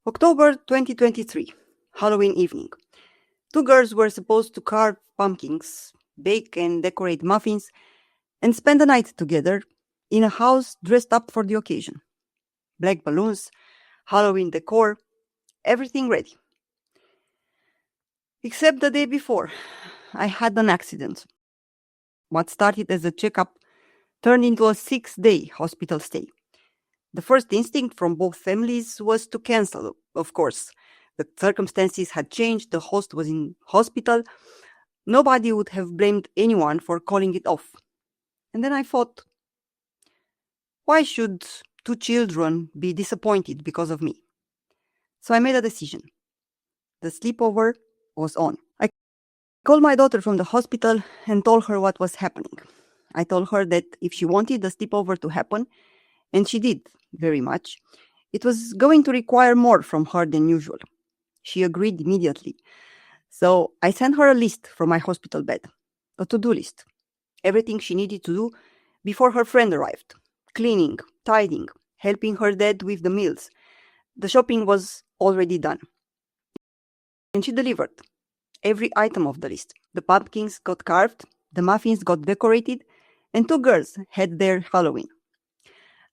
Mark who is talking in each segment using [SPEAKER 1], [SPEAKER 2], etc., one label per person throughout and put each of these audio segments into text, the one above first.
[SPEAKER 1] October 2023, Halloween evening. Two girls were supposed to carve pumpkins, bake and decorate muffins, and spend the night together in a house dressed up for the occasion. Black balloons, Halloween decor, everything ready. Except the day before, I had an accident. What started as a checkup turned into a 6-day hospital stay. The first instinct from both families was to cancel, of course. The circumstances had changed, the host was in hospital. Nobody would have blamed anyone for calling it off. And then I thought, why should two children be disappointed because of me? So I made a decision. The sleepover was on. I called my daughter from the hospital and told her what was happening. I told her that if she wanted the sleepover to happen, and she did very much, it was going to require more from her than usual. She agreed immediately. So I sent her a list from my hospital bed, a to-do list. Everything she needed to do before her friend arrived. Cleaning, tidying, helping her dad with the meals. The shopping was already done. And she delivered every item of the list. The pumpkins got carved, the muffins got decorated, and two girls had their Halloween.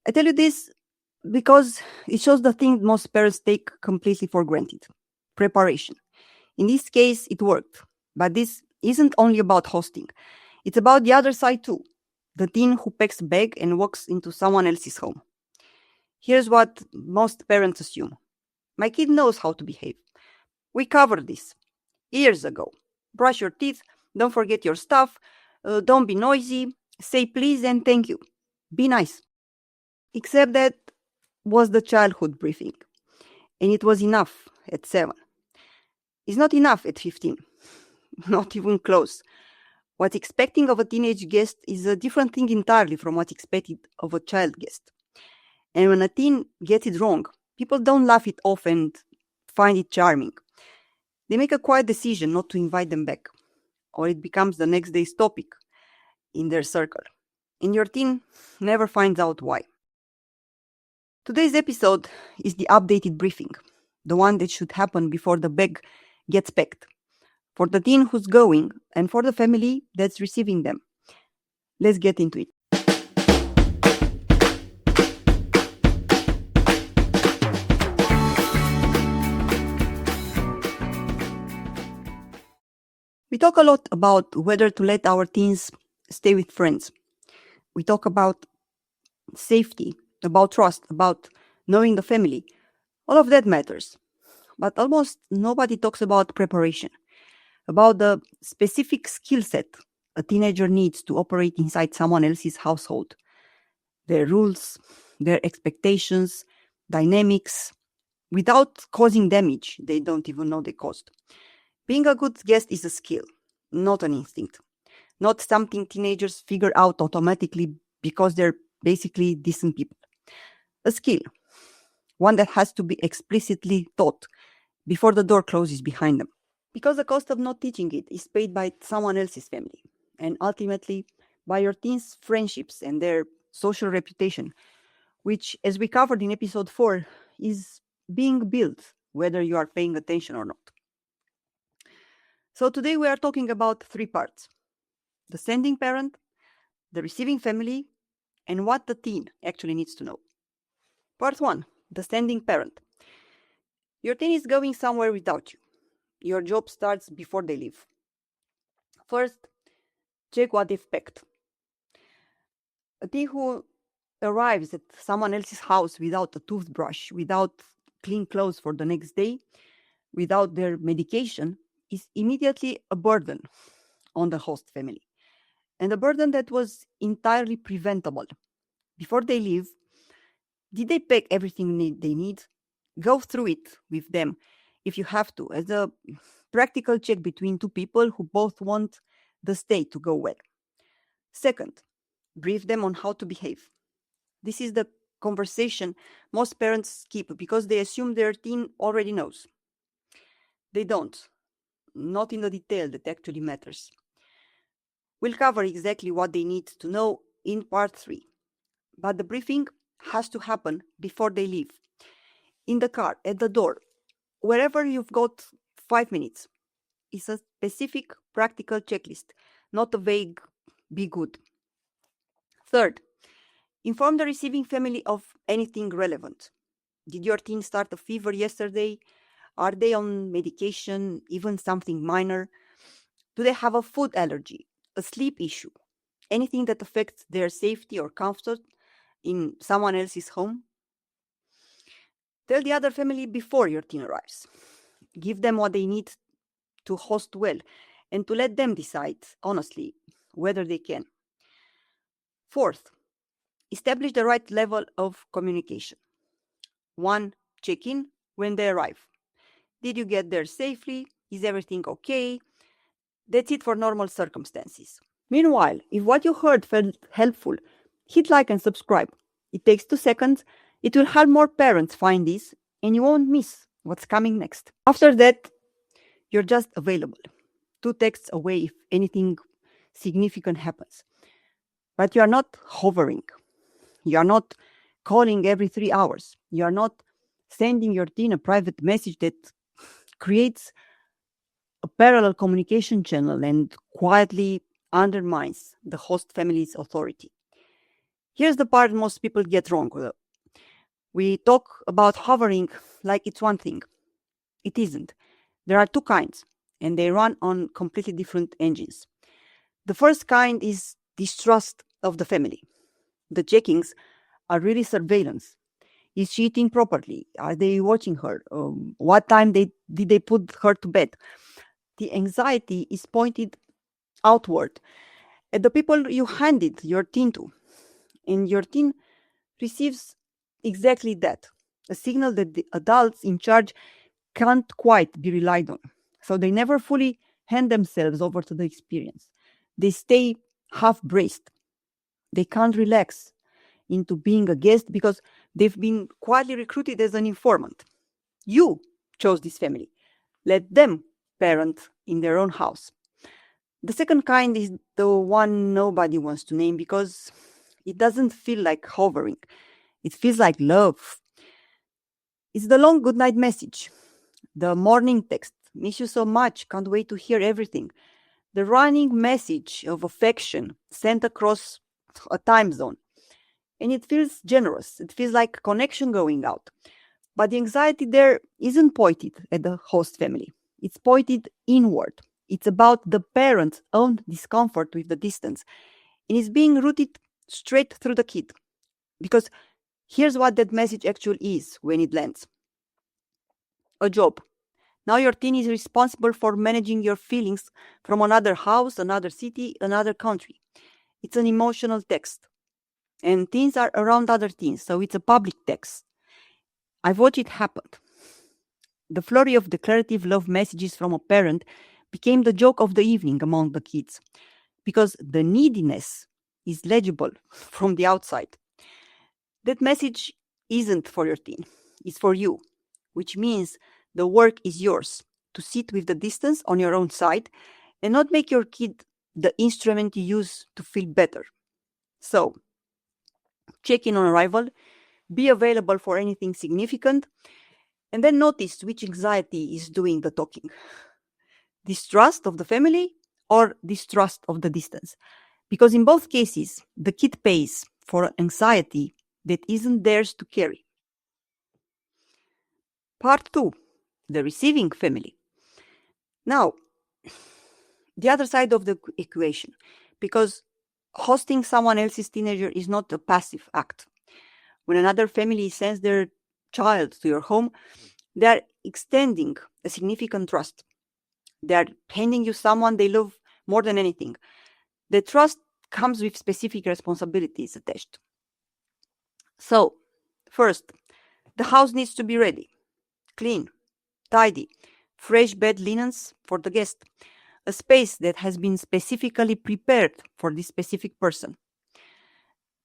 [SPEAKER 1] I tell you this because it shows the thing most parents take completely for granted: preparation. In this case, it worked. But this isn't only about hosting, it's about the other side too: the teen who packs a bag and walks into someone else's home. Here's what most parents assume: my kid knows how to behave. We covered this years ago. Brush your teeth, don't forget your stuff, don't be noisy, say please and thank you. Be nice. Except that was the childhood briefing, and it was enough at 7. It's not enough at 15, not even close. What's expecting of a teenage guest is a different thing entirely from what's expected of a child guest. And when a teen gets it wrong, people don't laugh it off and find it charming. They make a quiet decision not to invite them back, or it becomes the next day's topic in their circle. And your teen never finds out why. Today's episode is the updated briefing, the one that should happen before the bag gets packed, for the teen who's going and for the family that's receiving them. Let's get into it. We talk a lot about whether to let our teens stay with friends. We talk about safety, about trust, about knowing the family. All of that matters. But almost nobody talks about preparation, about the specific skill set a teenager needs to operate inside someone else's household. Their rules, their expectations, dynamics, without causing damage they don't even know they caused. Being a good guest is a skill, not an instinct. Not something teenagers figure out automatically because they're basically decent people. A skill, one that has to be explicitly taught before the door closes behind them. Because the cost of not teaching it is paid by someone else's family, and ultimately by your teens' friendships and their social reputation, which, as we covered in episode 4, is being built whether you are paying attention or not. So today we are talking about 3 parts: the sending parent, the receiving family, and what the teen actually needs to know. Part 1, the sending parent. Your teen is going somewhere without you. Your job starts before they leave. First, check what they've packed. A teen who arrives at someone else's house without a toothbrush, without clean clothes for the next day, without their medication, is immediately a burden on the host family. And a burden that was entirely preventable. Before they leave, did they pack everything they need? Go through it with them if you have to, as a practical check between two people who both want the stay to go well. Second, brief them on how to behave. This is the conversation most parents skip because they assume their teen already knows. They don't, not in the detail that actually matters. We'll cover exactly what they need to know in part 3, but the briefing has to happen before they leave. in the car, at the door, wherever you've got 5 minutes. It's a specific, practical checklist, not a vague, be good. Third, inform the receiving family of anything relevant. Did your teen start a fever yesterday? Are they on medication, even something minor? Do they have a food allergy, a sleep issue, anything that affects their safety or comfort in someone else's home? Tell the other family before your teen arrives. Give them what they need to host well and to let them decide, honestly, whether they can. Fourth, establish the right level of communication. 1. Check in when they arrive. Did you get there safely? Is everything okay? That's it for normal circumstances. Meanwhile, if what you heard felt helpful, hit like and subscribe. It takes 2 seconds. It will help more parents find this, and you won't miss what's coming next. After that, you're just available. 2 texts away if anything significant happens. But you are not hovering. You are not calling every 3 hours. You are not sending your teen a private message that creates a parallel communication channel and quietly undermines the host family's authority. Here's the part most people get wrong. We talk about hovering like it's one thing. It isn't. There are 2 kinds, and they run on completely different engines. The first kind is distrust of the family. The checkings are really surveillance. Is she eating properly? Are they watching her? What time did they put her to bed? The anxiety is pointed outward at the people you handed your teen to. And your teen receives exactly that, a signal that the adults in charge can't quite be relied on. So they never fully hand themselves over to the experience. They stay half braced. They can't relax into being a guest because they've been quietly recruited as an informant. You chose this family. Let them parent in their own house. The second kind is the one nobody wants to name because it doesn't feel like hovering. It feels like love. It's the long goodnight message, the morning text, miss you so much, can't wait to hear everything. The running message of affection sent across a time zone. And it feels generous. It feels like connection going out. But the anxiety there isn't pointed at the host family. It's pointed inward. It's about the parent's own discomfort with the distance. And it's being routed straight through the kid. Because here's what that message actually is when it lands. A job. Now your teen is responsible for managing your feelings from another house, another city, another country. It's an emotional text. And teens are around other teens, so it's a public text. I've watched it happen. The flurry of declarative love messages from a parent became the joke of the evening among the kids because the neediness is legible from the outside. That message isn't for your teen, it's for you, which means the work is yours to sit with the distance on your own side and not make your kid the instrument you use to feel better. So, check in on arrival, be available for anything significant, and then notice which anxiety is doing the talking. Distrust of the family or distrust of the distance. Because in both cases, the kid pays for anxiety that isn't theirs to carry. Part 2, the receiving family. Now, the other side of the equation, because hosting someone else's teenager is not a passive act. When another family sends their child to your home, they are extending a significant trust. They are handing you someone they love more than anything. The trust comes with specific responsibilities attached. So, first, the house needs to be ready, clean, tidy, fresh bed linens for the guest, a space that has been specifically prepared for this specific person.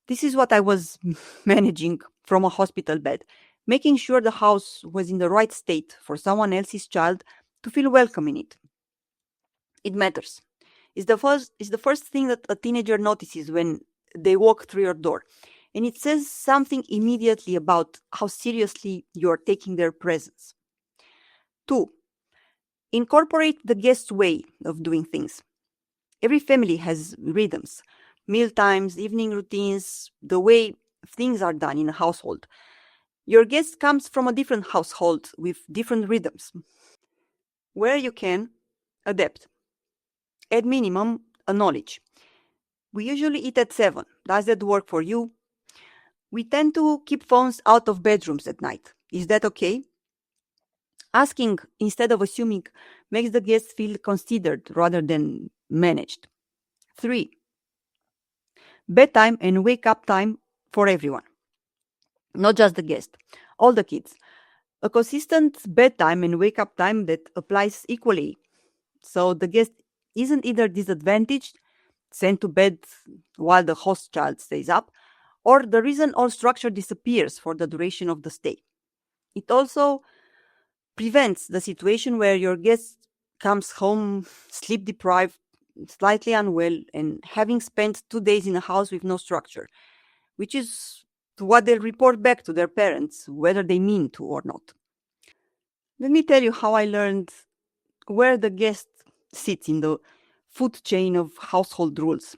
[SPEAKER 1] This is what I was managing from a hospital bed, making sure the house was in the right state for someone else's child to feel welcome in it. It matters. It's the first thing that a teenager notices when they walk through your door. and it says something immediately about how seriously you're taking their presence. 2. Incorporate the guest's way of doing things. Every family has rhythms, meal times, evening routines, the way things are done in a household. Your guest comes from a different household with different rhythms. Where you can, adapt. At minimum, acknowledge. We usually eat at 7. Does that work for you? We tend to keep phones out of bedrooms at night. Is that okay? Asking instead of assuming makes the guest feel considered rather than managed. 3. Bedtime and wake up time for everyone, not just the guest, all the kids. A consistent bedtime and wake up time that applies equally. So the guest isn't either disadvantaged, sent to bed while the host child stays up, or the reason all structure disappears for the duration of the stay. It also prevents the situation where your guest comes home sleep deprived, slightly unwell, and having spent 2 days in a house with no structure, which is what they'll report back to their parents, whether they mean to or not. Let me tell you how I learned where the guest sits in the food chain of household rules.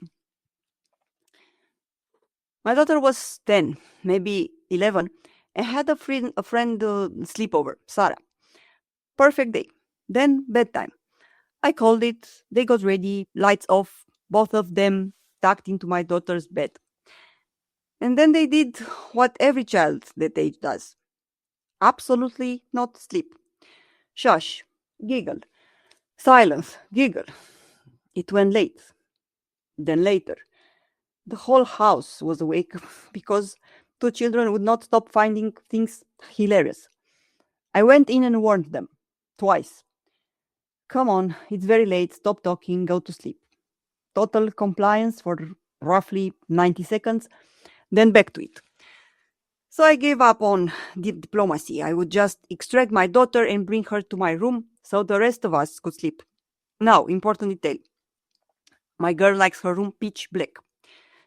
[SPEAKER 1] My daughter was 10, maybe 11, and had a friend sleepover, Sarah. Perfect day. Then bedtime. I called it, they got ready, lights off, both of them tucked into my daughter's bed. And then they did what every child that age does. Absolutely not sleep. Shush, giggle, silence, giggle. It went late, then later. The whole house was awake because two children would not stop finding things hilarious. I went in and warned them twice. Come on, it's very late, stop talking, go to sleep. Total compliance for roughly 90 seconds, then back to it. So I gave up on diplomacy. I would just extract my daughter and bring her to my room so the rest of us could sleep. Now, important detail. My girl likes her room pitch black,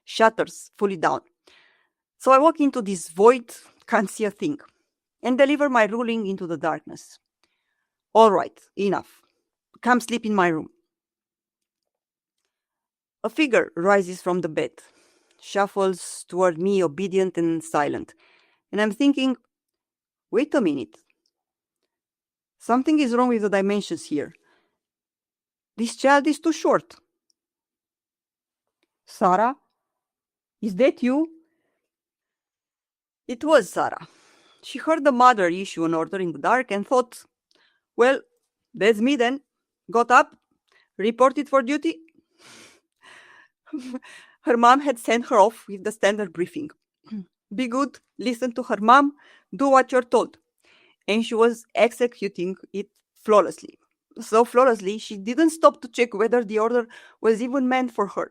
[SPEAKER 1] shutters fully down. So I walk into this void, can't see a thing, and deliver my ruling into the darkness. All right, enough. Come sleep in my room. A figure rises from the bed, shuffles toward me, obedient and silent. And I'm thinking, wait a minute. Something is wrong with the dimensions here. This child is too short. Sarah? Is that you? It was Sarah. She heard the mother issue an order in the dark and thought, well, that's me then. Got up, reported for duty. Her mom had sent her off with the standard briefing. Be good, listen to her mom, do what you're told. And she was executing it flawlessly. So flawlessly, she didn't stop to check whether the order was even meant for her.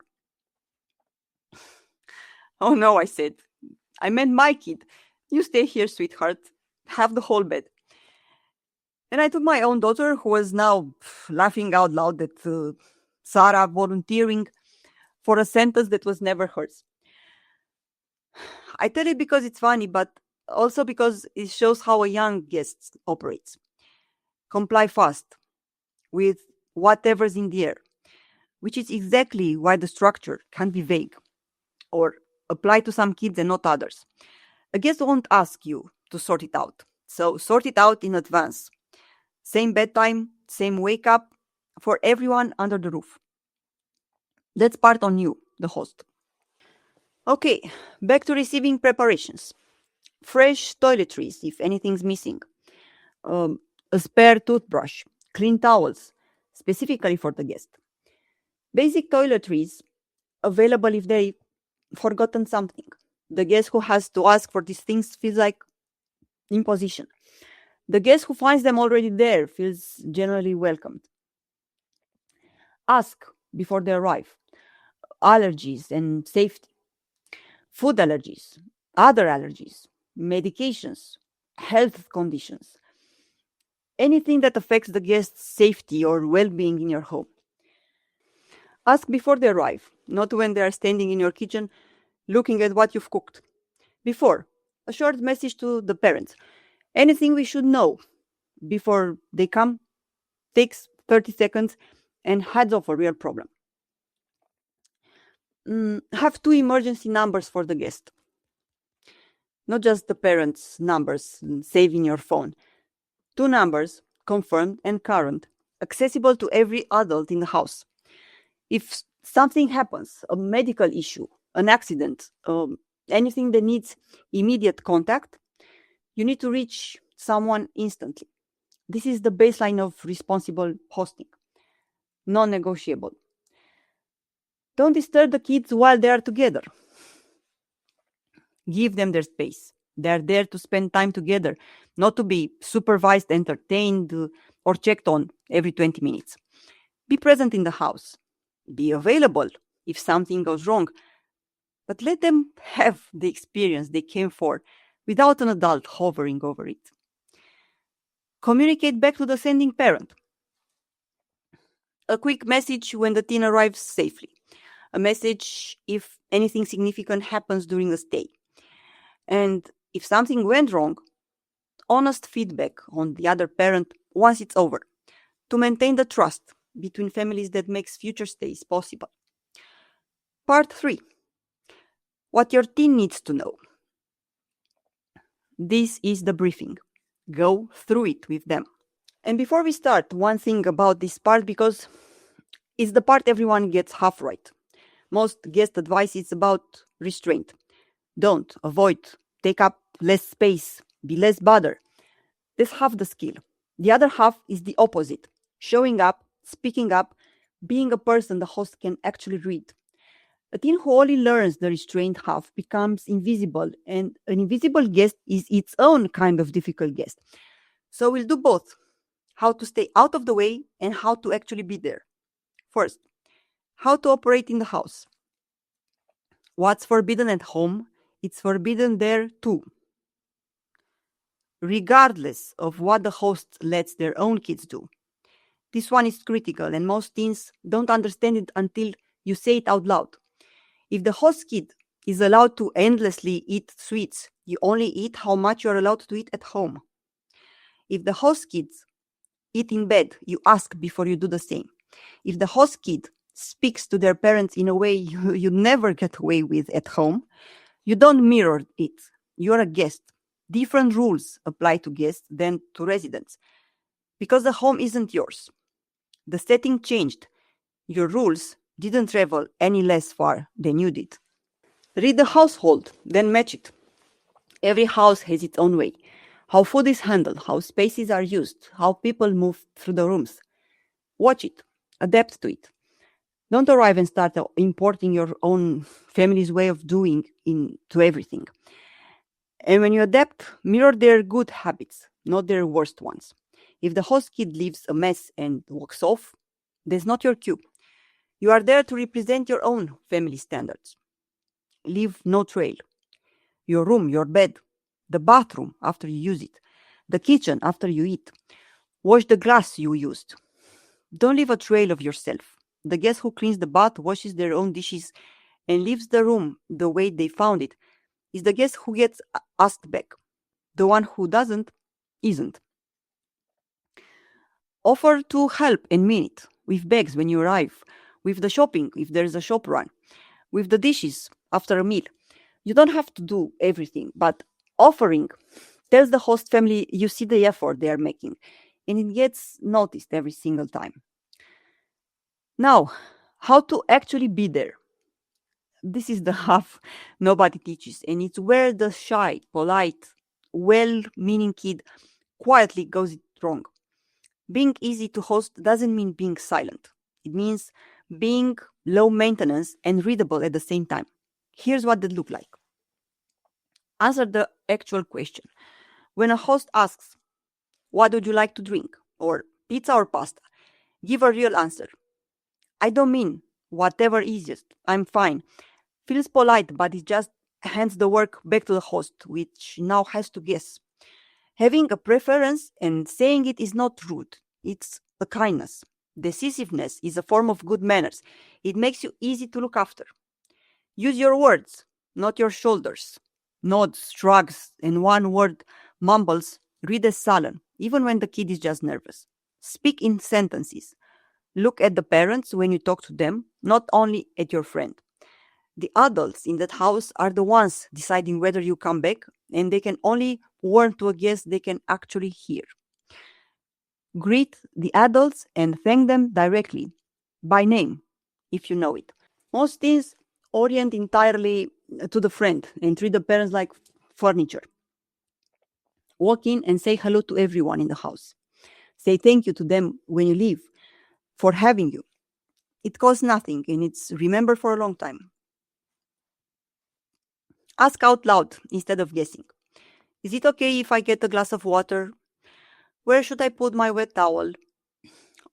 [SPEAKER 1] Oh no, I said. I meant my kid. You stay here, sweetheart. Have the whole bed. And I took my own daughter, who was now laughing out loud at Sarah volunteering for a sentence that was never hers. I tell it because it's funny, but also because it shows how a young guest operates. Comply fast with whatever's in the air, which is exactly why the structure can be vague or apply to some kids and not others. A guest won't ask you to sort it out, so sort it out in advance. Same bedtime, same wake up for everyone under the roof. That's part on you, the host. Okay, back to receiving preparations. Fresh toiletries if anything's missing. A spare toothbrush, clean towels, specifically for the guest. Basic toiletries available if they forgotten something. The guest who has to ask for these things feels like imposition. The guest who finds them already there feels generally welcomed. Ask before they arrive. Allergies and safety. Food allergies, other allergies, medications, health conditions. Anything that affects the guest's safety or well being in your home. Ask before they arrive, not when they are standing in your kitchen looking at what you've cooked. Before, a short message to the parents. Anything we should know before they come takes 30 seconds and heads off a real problem. Have two emergency numbers for the guest, not just the parents' numbers saved in your phone. Two numbers, confirmed and current, accessible to every adult in the house. If something happens, a medical issue, an accident, anything that needs immediate contact, you need to reach someone instantly. This is the baseline of responsible hosting, non negotiable. Don't disturb the kids while they are together. Give them their space. They are there to spend time together, not to be supervised, entertained, or checked on every 20 minutes. Be present in the house. Be available if something goes wrong, but let them have the experience they came for without an adult hovering over it. Communicate back to the sending parent. A quick message when the teen arrives safely. A message if anything significant happens during the stay. And if something went wrong, honest feedback on the other parent once it's over, to maintain the trust between families that makes future stays possible. Part 3. What your teen needs to know. This is the briefing. Go through it with them. And before we start, one thing about this part, because it's the part everyone gets half right. Most guest advice is about restraint. Don't, avoid, take up less space, be less bother. That's half the skill. The other half is the opposite. Showing up, speaking up, being a person the host can actually read. A teen who only learns the restraint half becomes invisible, and an invisible guest is its own kind of difficult guest. So we'll do both. How to stay out of the way and how to actually be there. First, how to operate in the house. What's forbidden at home, it's forbidden there too. Regardless of what the host lets their own kids do. This one is critical, and most teens don't understand it until you say it out loud. If the host kid is allowed to endlessly eat sweets, you only eat how much you're allowed to eat at home. If the host kids eat in bed, you ask before you do the same. If the host kid speaks to their parents in a way you never get away with at home, you don't mirror it. You're a guest. Different rules apply to guests than to residents, because the home isn't yours. The setting changed. Your rules didn't travel any less far than you did. Read the household, then match it. Every house has its own way. How food is handled, how spaces are used, how people move through the rooms. Watch it. Adapt to it. Don't arrive and start importing your own family's way of doing into everything. And when you adapt, mirror their good habits, not their worst ones. If the host kid leaves a mess and walks off, that's not your cue. You are there to represent your own family standards. Leave no trail. Your room, your bed, the bathroom after you use it, the kitchen after you eat. Wash the glass you used. Don't leave a trail of yourself. The guest who cleans the bath, washes their own dishes, and leaves the room the way they found it is the guest who gets asked back. The one who doesn't, isn't. Offer to help and mean it, with bags when you arrive, with the shopping if there's a shop run, with the dishes after a meal. You don't have to do everything, but offering tells the host family you see the effort they are making, and it gets noticed every single time. Now, how to actually be there. This is the half nobody teaches, and it's where the shy, polite, well-meaning kid quietly goes it wrong. Being easy to host doesn't mean being silent. It means being low maintenance and readable at the same time. Here's what that look like. Answer the actual question. When a host asks, "What would you like to drink?" or "Pizza or pasta?" give a real answer. I don't mean whatever easiest. I'm fine. Feels polite, but it just hands the work back to the host, which now has to guess. Having a preference and saying it is not rude. It's a kindness. Decisiveness is a form of good manners. It makes you easy to look after. Use your words, not your shoulders. Nods, shrugs, and one word mumbles, read as sullen, even when the kid is just nervous. Speak in sentences. Look at the parents when you talk to them, not only at your friend. The adults in that house are the ones deciding whether you come back, and they can only warn to a guest they can actually hear. Greet the adults and thank them directly, by name, if you know it. Most teens orient entirely to the friend and treat the parents like furniture. Walk in and say hello to everyone in the house. Say thank you to them when you leave for having you. It costs nothing and it's remembered for a long time. Ask out loud instead of guessing. Is it okay if I get a glass of water? Where should I put my wet towel?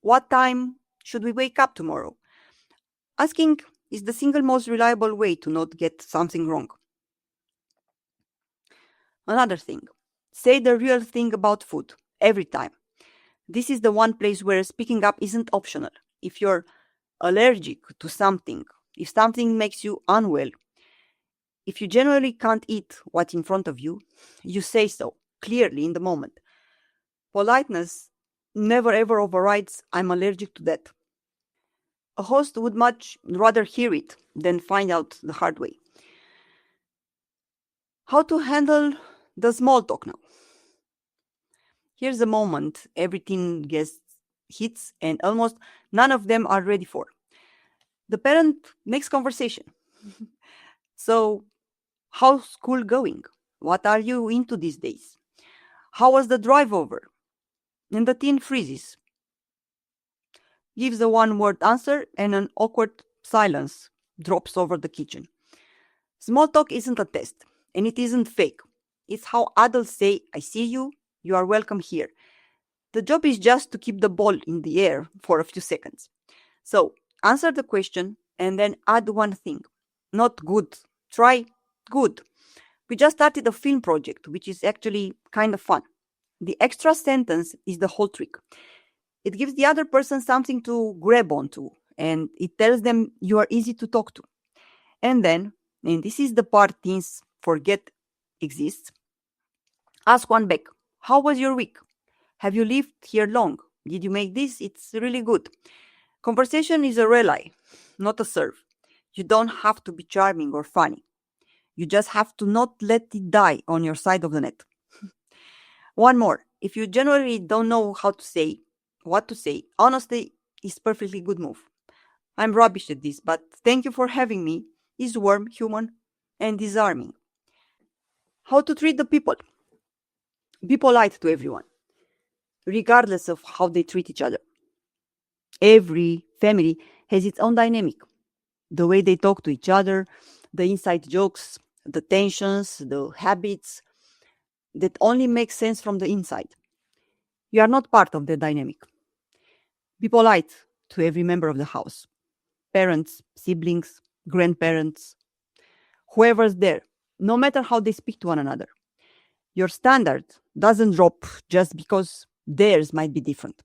[SPEAKER 1] What time should we wake up tomorrow? Asking is the single most reliable way to not get something wrong. Another thing, say the real thing about food every time. This is the one place where speaking up isn't optional. If you're allergic to something, if something makes you unwell, if you generally can't eat what's in front of you, you say so clearly in the moment. Politeness never ever overrides I'm allergic to that. A host would much rather hear it than find out the hard way. How to handle the small talk now. Here's a moment everything gets hits and almost none of them are ready for. The parent makes conversation. So, how's school going? What are you into these days? How was the drive over? And the teen freezes, gives a one word answer, and an awkward silence drops over the kitchen. Small talk isn't a test, and it isn't fake. It's how adults say, I see you, you are welcome here. The job is just to keep the ball in the air for a few seconds. So, answer the question and then add one thing. Not good. Try good. We just started a film project, which is actually kind of fun. The extra sentence is the whole trick. It gives the other person something to grab onto, and it tells them you are easy to talk to. And then, and this is the part teens forget exists, ask one back. How was your week? Have you lived here long? Did you make this? It's really good. Conversation is a rely, not a serve. You don't have to be charming or funny. You just have to not let it die on your side of the net. One more. If you generally don't know what to say, honesty is perfectly good move. I'm rubbish at this, but thank you for having me is warm, human, and disarming. How to treat the people. Be polite to everyone, regardless of how they treat each other. Every family has its own dynamic. The way they talk to each other, the inside jokes, the tensions, the habits that only make sense from the inside. You are not part of the dynamic. Be polite to every member of the house, parents, siblings, grandparents, whoever's there, no matter how they speak to one another. Your standard doesn't drop just because theirs might be different.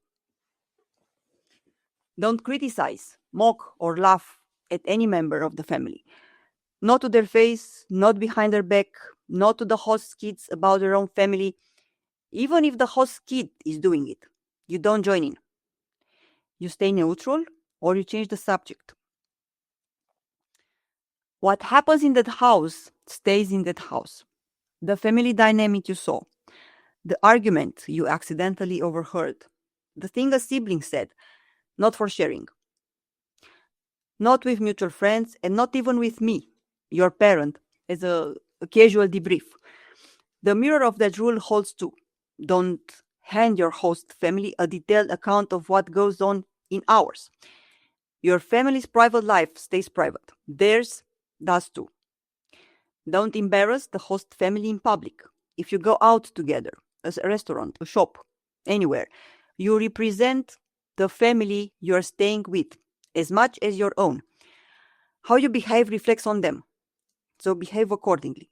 [SPEAKER 1] Don't criticize, mock, or laugh at any member of the family. Not to their face, not behind their back, not to the host kids about their own family. Even if the host kid is doing it, you don't join in. You stay neutral or you change the subject. What happens in that house stays in that house. The family dynamic you saw, the argument you accidentally overheard, the thing a sibling said, not for sharing, not with mutual friends, and not even with me, your parent, as a casual debrief. The mirror of that rule holds too. Don't hand your host family a detailed account of what goes on in ours. Your family's private life stays private. Theirs does too. Don't embarrass the host family in public. If you go out together, as a restaurant, a shop, anywhere, you represent the family you're staying with as much as your own. How you behave reflects on them, so behave accordingly.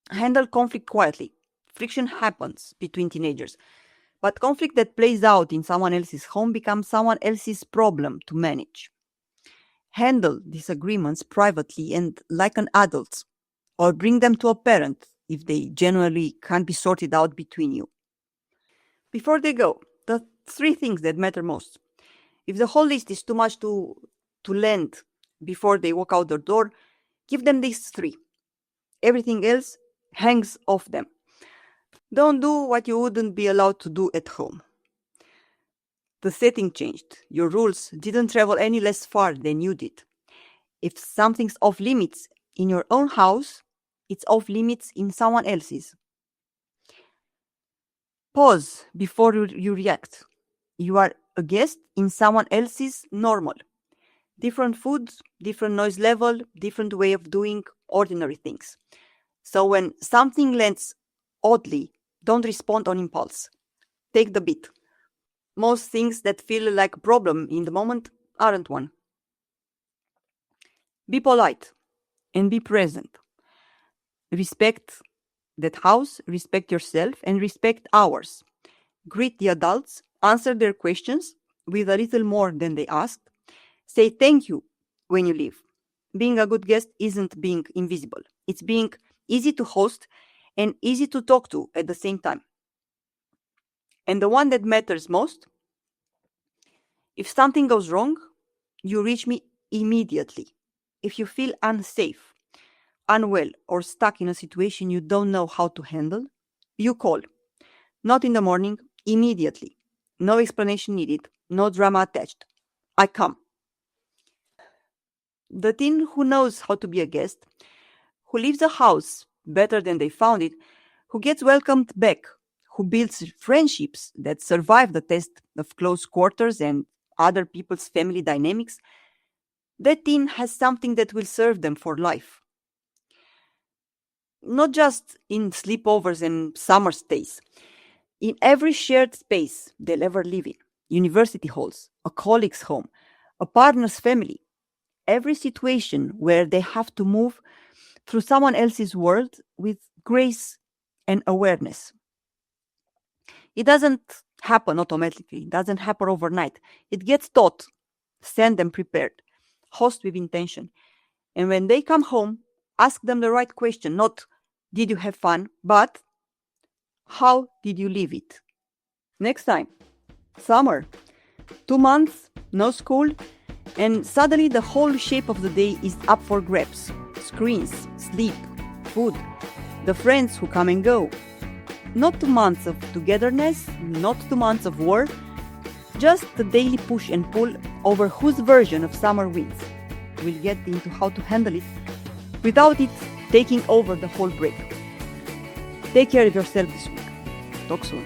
[SPEAKER 1] Handle conflict quietly. Friction happens between teenagers, but conflict that plays out in someone else's home becomes someone else's problem to manage. Handle disagreements privately and like an adult. or bring them to a parent if they genuinely can't be sorted out between you. Before they go, the three things that matter most. If the whole list is too much to lend before they walk out the door, give them these three. Everything else hangs off them. Don't do what you wouldn't be allowed to do at home. The setting changed. Your rules didn't travel any less far than you did. If something's off limits in your own house, it's off limits in someone else's. Pause before you react. You are a guest in someone else's normal. Different food, different noise level, different way of doing ordinary things. So when something lands oddly, don't respond on impulse. Take the beat. Most things that feel like a problem in the moment aren't one. Be polite and be present. Respect that house, respect yourself, and respect ours. Greet the adults, answer their questions with a little more than they asked. Say thank you when you leave. Being a good guest isn't being invisible. It's being easy to host and easy to talk to at the same time. And the one that matters most, if something goes wrong, you reach me immediately. If you feel unsafe, unwell, or stuck in a situation you don't know how to handle, you call. Not in the morning, immediately. No explanation needed, no drama attached. I come. The teen who knows how to be a guest, who leaves a house better than they found it, who gets welcomed back, who builds friendships that survive the test of close quarters and other people's family dynamics, that teen has something that will serve them for life. Not just in sleepovers and summer stays, in every shared space they'll ever live in, university halls, a colleague's home, a partner's family, every situation where they have to move through someone else's world with grace and awareness. It doesn't happen automatically. It doesn't happen overnight. It gets taught. Send them prepared. Host with intention. And when they come home, ask them the right question. Not, did you have fun? But, how did you live it? Next time, summer. 2 months, no school, and suddenly the whole shape of the day is up for grabs. Screens, sleep, food, the friends who come and go. Not 2 months of togetherness, not 2 months of war, just the daily push and pull over whose version of summer wins. We'll get into how to handle it without it taking over the whole break. Take care of yourself this week. Talk soon.